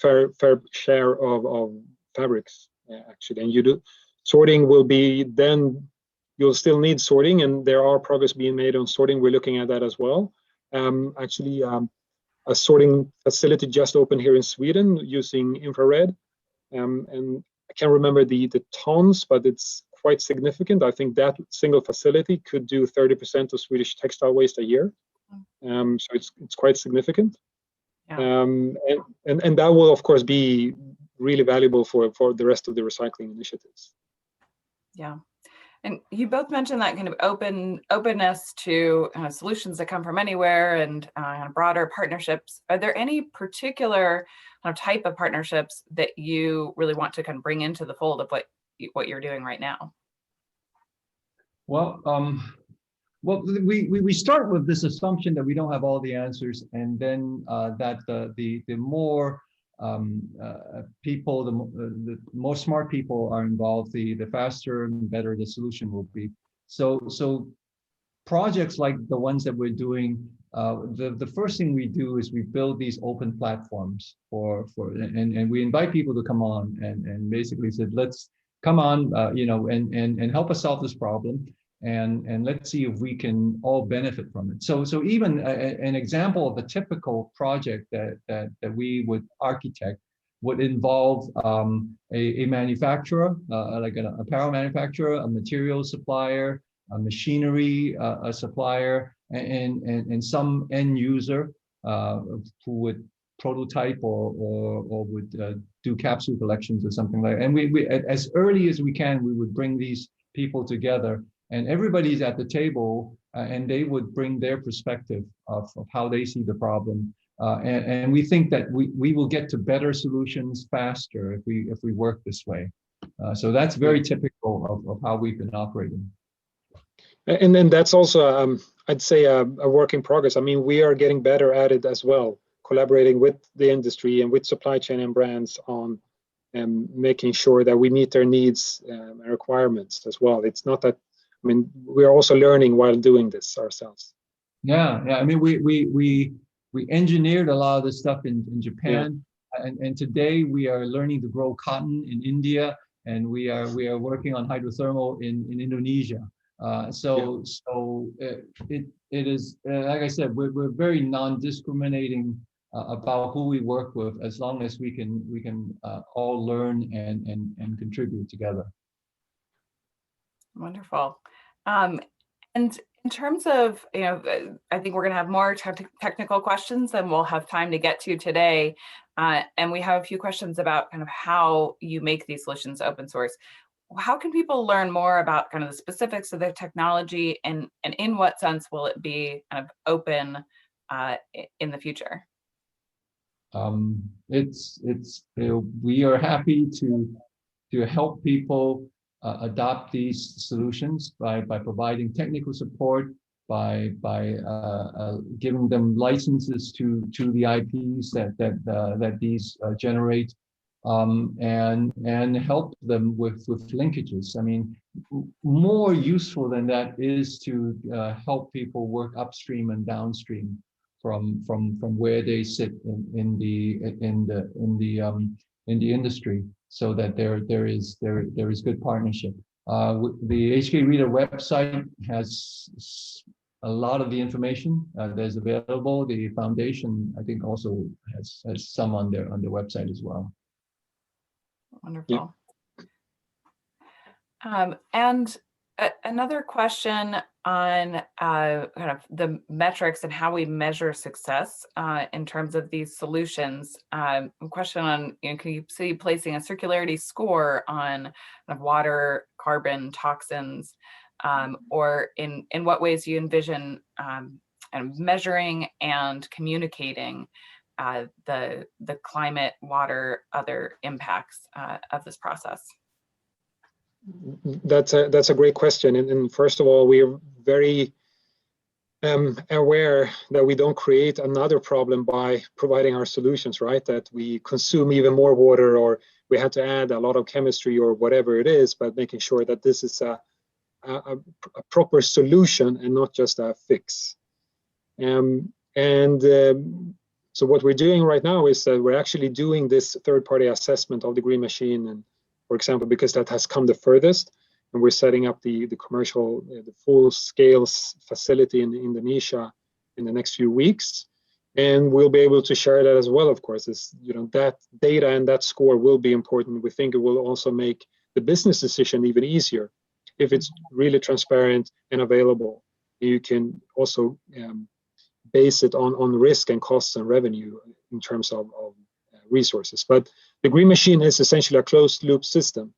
Speaker 4: share of fabrics, actually. And you do sorting will be, then you'll still need sorting, and there are progress being made on sorting. We're looking at that as well. Actually, a sorting facility just opened here in Sweden using infrared. And I can't remember the tons, but it's quite significant. I think that single facility could do 30% of Swedish textile waste a year. So it's quite significant. Yeah. And that will, of course, be really valuable for the rest of the recycling initiatives.
Speaker 1: Yeah. And you both mentioned that kind of openness to solutions that come from anywhere and broader partnerships. Are there any particular type of partnerships that you really want to kind of bring into the fold of what you're doing right now?
Speaker 3: Well, we start with this assumption that we don't have all the answers, and then that the more people, the more smart people are involved, the faster and better the solution will be. So projects like the ones that we're doing, the first thing we do is we build these open platforms and we invite people to come on and basically said, let's come on, and help us solve this problem. And let's see if we can all benefit from it. So even an example of a typical project that we would architect would involve a manufacturer, like an apparel manufacturer, a material supplier, a machinery a supplier, and some end user who would prototype or would do capsule collections or something like that. And we as early as we can, we would bring these people together. And everybody's at the table, and they would bring their perspective of how they see the problem. And we think that we will get to better solutions faster if we work this way. So that's very typical of how we've been operating.
Speaker 4: And then that's also, I'd say, a work in progress. I mean, we are getting better at it as well, collaborating with the industry and with supply chain and brands on making sure that we meet their needs and requirements as well. It's not that, I mean, we're also learning while doing this ourselves.
Speaker 3: Yeah. I mean, we engineered a lot of this stuff in Japan, and today we are learning to grow cotton in India, and we are working on hydrothermal in Indonesia. So it is, like I said, we're very non-discriminating about who we work with, as long as we can all learn and contribute together.
Speaker 1: Wonderful. And in terms of, I think we're going to have more technical questions than we'll have time to get to today. And we have a few questions about kind of how you make these solutions open source. How can people learn more about kind of the specifics of the technology, and in what sense will it be kind of open in the future?
Speaker 3: We are happy to help people adopt these solutions by providing technical support, by giving them licenses to the IPs that these generate, and help them with linkages. I mean, more useful than that is to help people work upstream and downstream from where they sit in the industry, so that there is good partnership. The HKritas website has a lot of the information that's available. The foundation, I think, also has some on their website as well.
Speaker 1: Wonderful. And another question on kind of the metrics and how we measure success in terms of these solutions. A question on, can you see placing a circularity score on kind of water, carbon, toxins, or in what ways you envision kind of measuring and communicating the climate, water, other impacts of this process?
Speaker 4: That's a great question. And first of all, we're very aware that we don't create another problem by providing our solutions, right? That we consume even more water, or we had to add a lot of chemistry or whatever it is, but making sure that this is a proper solution and not just a fix. So what we're doing right now is that we're actually doing this third-party assessment of the Green Machine, and for example, because that has come the furthest, and we're setting up the commercial, the full-scale facility in Indonesia in the next few weeks, and we'll be able to share that as well. Of course, that data and that score will be important. We think it will also make the business decision even easier if it's really transparent and available. You can also base it on risk and costs and revenue in terms of resources. But the Green Machine is essentially a closed loop system.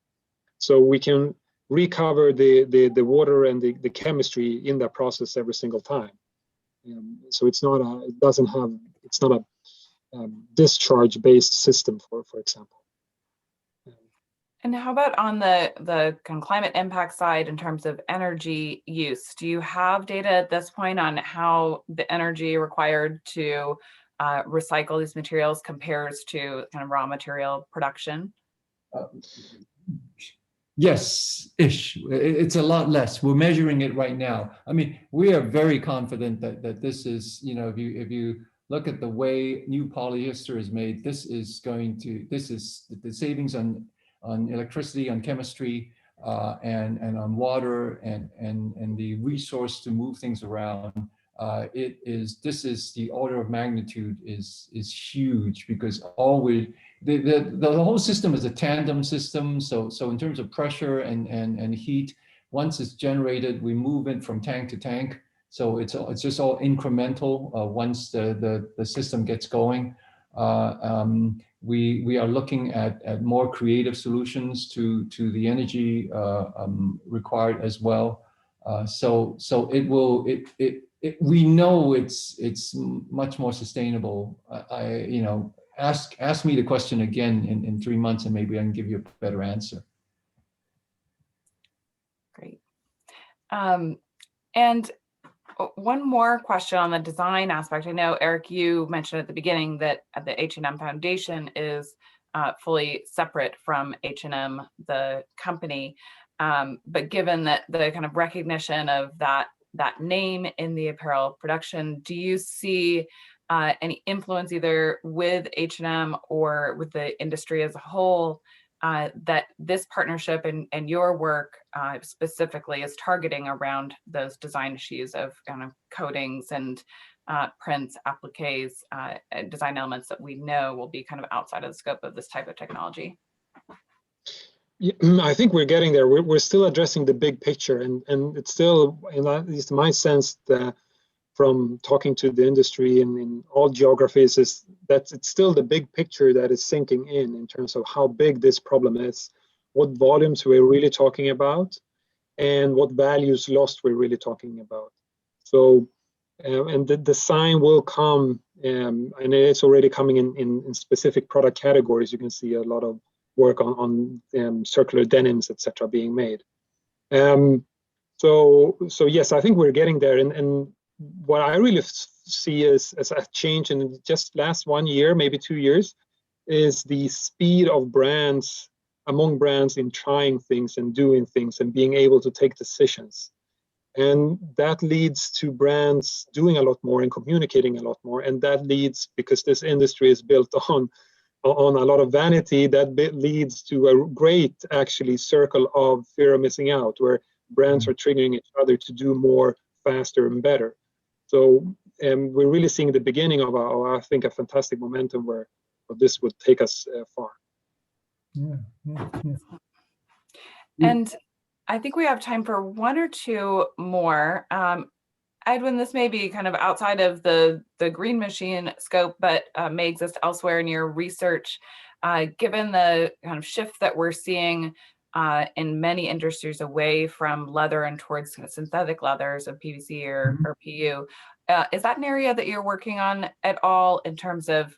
Speaker 4: So we can recover the water and the chemistry in that process every single time. So it's not a discharge-based system, for example.
Speaker 1: And how about on the kind of climate impact side in terms of energy use? Do you have data at this point on how the energy required to recycle these materials compares to kind of raw material production?
Speaker 3: Yes-ish. It's a lot less. We're measuring it right now. I mean, we are very confident that this is, you know, if you look at the way new polyester is made, this is the savings on electricity, on chemistry, and on water, and the resource to move things around. This is the order of magnitude is huge, because the whole system is a tandem system. So in terms of pressure and heat, once it's generated, we move it from tank to tank. So it's just all incremental once the system gets going. We are looking at more creative solutions to the energy required as well. So we know it's much more sustainable. Ask me the question again in 3 months, and maybe I can give you a better answer.
Speaker 1: Great. And one more question on the design aspect. I know, Eric, you mentioned at the beginning that the H&M Foundation is fully separate from H&M, the company. But given that the kind of recognition of that name in the apparel production, do you see any influence either with H&M or with the industry as a whole that this partnership and your work specifically is targeting around those design issues of kind of coatings and prints, appliques, design elements that we know will be kind of outside of the scope of this type of technology?
Speaker 4: Yeah, I think we're getting there. We're still addressing the big picture, and it's still, at least in my sense, from talking to the industry in all geographies, is that it's still the big picture that is sinking in terms of how big this problem is, what volumes we're really talking about, and what values lost we're really talking about. So, and the design will come, and it's already coming in specific product categories. You can see a lot of work on circular denims, etc., being made. So yes, I think we're getting there, and what I really see as a change in just last 1 year, maybe 2 years, is the speed of brands, among brands, in trying things and doing things and being able to take decisions. And that leads to brands doing a lot more and communicating a lot more. And that leads, because this industry is built on a lot of vanity, that leads to a great, actually, circle of fear of missing out, where brands are triggering each other to do more, faster, and better. So we're really seeing the beginning of, I think, a fantastic momentum where this would take us far.
Speaker 3: Yeah.
Speaker 1: And I think we have time for one or two more. Edwin, this may be kind of outside of the Green Machine scope, but may exist elsewhere in your research. Given the kind of shift that we're seeing in many industries away from leather and towards kind of synthetic leathers of PVC or PU, is that an area that you're working on at all in terms of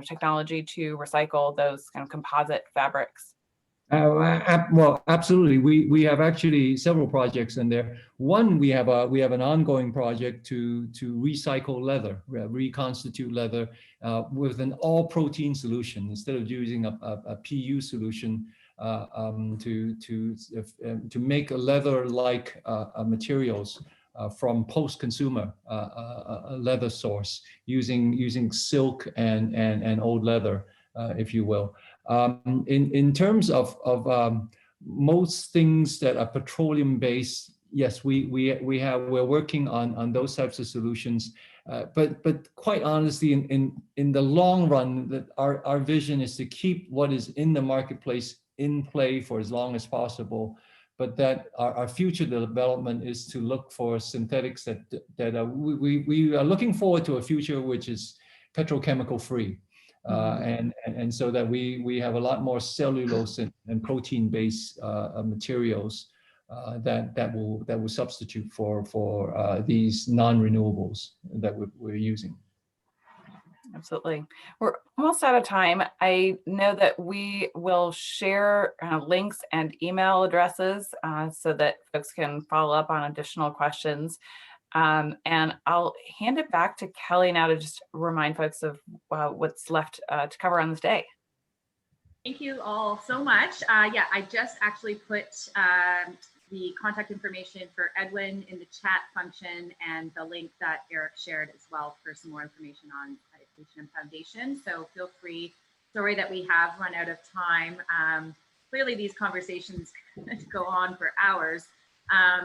Speaker 1: technology to recycle those kind of composite fabrics?
Speaker 3: Well, absolutely. We have actually several projects in there. One, we have an ongoing project to recycle leather, reconstitute leather with an all-protein solution instead of using a PU solution to make a leather-like materials from post-consumer leather source using silk and old leather, if you will. In terms of most things that are petroleum based, yes, we're working on those types of solutions. But quite honestly, in the long run, that our vision is to keep what is in the marketplace in play for as long as possible. But that our future development is to look for synthetics we are looking forward to a future which is petrochemical free. And so that we have a lot more cellulose and protein-based materials that will substitute for these non-renewables that we're using.
Speaker 1: Absolutely. We're almost out of time. I know that we will share links and email addresses so that folks can follow up on additional questions. And I'll hand it back to Kelly now to just remind folks of what's left to cover on this day.
Speaker 2: Thank you all so much. Yeah, I just actually put the contact information for Edwin in the chat function and the link that Eric shared as well for some more information on Education Foundation. So feel free. Sorry that we have run out of time. Clearly these conversations go on for hours,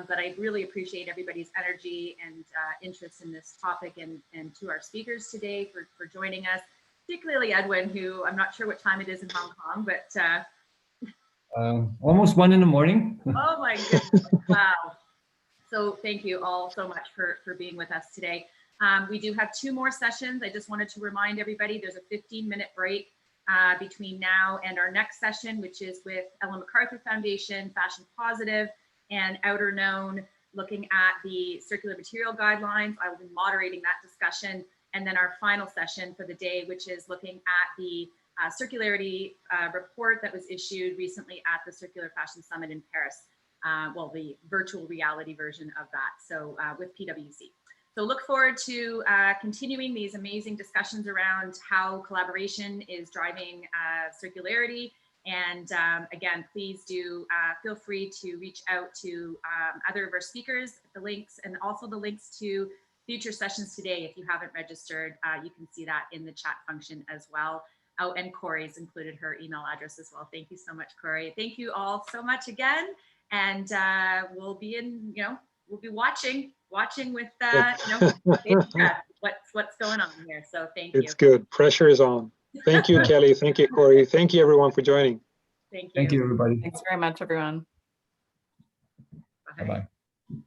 Speaker 2: but I really appreciate everybody's energy and interest in this topic, and to our speakers today for joining us, particularly Edwin, who I'm not sure what time it is in Hong Kong, but
Speaker 3: Almost 1 in the morning.
Speaker 2: oh my goodness, wow. So thank you all so much for being with us today. We do have 2 more sessions. I just wanted to remind everybody there's a 15-minute break between now and our next session, which is with Ellen MacArthur Foundation, Fashion Positive, and Outer Known, looking at the circular material guidelines. I will be moderating that discussion. And then our final session for the day, which is looking at the circularity report that was issued recently at the Circular Fashion Summit in Paris. Well, the virtual reality version of that. So with PwC. So look forward to continuing these amazing discussions around how collaboration is driving circularity. And again, please do feel free to reach out to other of our speakers, the links, and also the links to future sessions today. If you haven't registered, you can see that in the chat function as well. Oh, and Corey's included her email address as well. Thank you so much, Corey. Thank you all so much again. And we'll be in, we'll be watching with what's going on here. So thank you.
Speaker 4: It's good. Pressure is on. Thank you, Kelly. Thank you, Corey. Thank you, everyone, for joining.
Speaker 2: Thank you.
Speaker 3: Thank you, everybody.
Speaker 1: Thanks very much, everyone.
Speaker 2: Bye.
Speaker 3: Bye-bye.